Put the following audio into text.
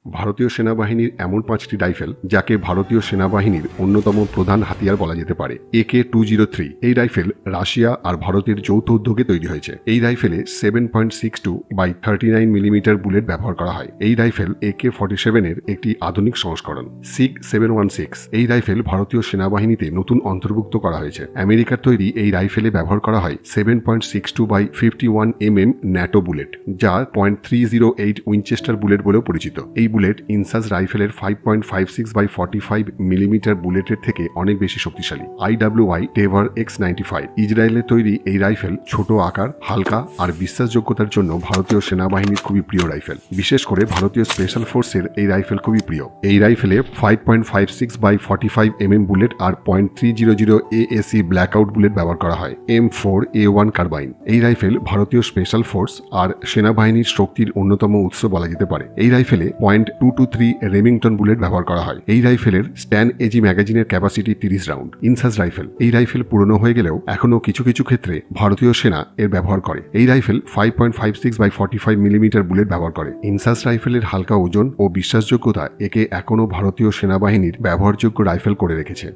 ভারতীয় সেনাবাহিনীর এমন 5টি রাইফেল যাকে ভারতীয় সেনাবাহিনীর অন্যতম প্রধান হাতিয়ার বলা যেতে পারে। AK-203 এই রাইফেল রাশিয়া আর ভারতের যৌথ উদ্যোগে তৈরি হয়েছে। এই রাইফেলে 7.62x39 মিলিমিটার বুলেট ব্যবহার করা হয়। এই রাইফেল AK-47 এর একটি আধুনিক সংস্করণ। SIG-716 এই রাইফেল ভারতীয় সেনাবাহিনীতে নতুন অন্তর্ভুক্ত করা হয়েছে। আমেরিকার তৈরি এই রাইফেলে ব্যবহার করা হয় 7.62x51 mm ন্যাটো বুলেট, যা .308 উইনচেস্টার বুলেট বলেও পরিচিত। এই বুলেট ইনসাস রাইফেলের 5.56x45 মিলিমিটার বুলেটের থেকে অনেক বেশি শক্তিশালী। IWI টেভার X95 ইসরায়েলের তৈরি এই রাইফেল ছোট আকার, হালকা আর বিশ্বাসযোগ্যতার জন্য ভারতীয় সেনাবাহিনীর খুবই প্রিয় রাইফেল। বিশেষ করে ভারতীয় স্পেশাল ফোর্সের এই রাইফেল খুবই প্রিয়। এই রাইফেলে 5.56x45 mm বুলেট আর .300 AAC ব্ল্যাকআউট বুলেট ব্যবহার করা হয়। M4A1 কার্বাইন এই রাইফেল ভারতীয় স্পেশাল ফোর্স আর সেনাবাহিনীর শক্তির অন্যতম উৎস বলা যেতে পারে। এই রাইফেলে .223 রেমিংটন বুলেট ব্যবহার করা হয়। এই রাইফেলের স্ট্যান এজি ম্যাগাজিনের ক্যাপাসিটি 30 রাউন্ড। ইনসাস রাইফেল এই রাইফেল পুরনো হয়ে গেলেও এখনও কিছু কিছু ক্ষেত্রে ভারতীয় সেনা এর ব্যবহার করে। এই রাইফেল 5.56x45 মিলিমিটার বুলেট ব্যবহার করে। ইনসাস রাইফেলের হালকা ওজন ও বিশ্বাসযোগ্যতা একে এখনও ভারতীয় সেনাবাহিনীর ব্যবহারযোগ্য রাইফেল করে রেখেছে।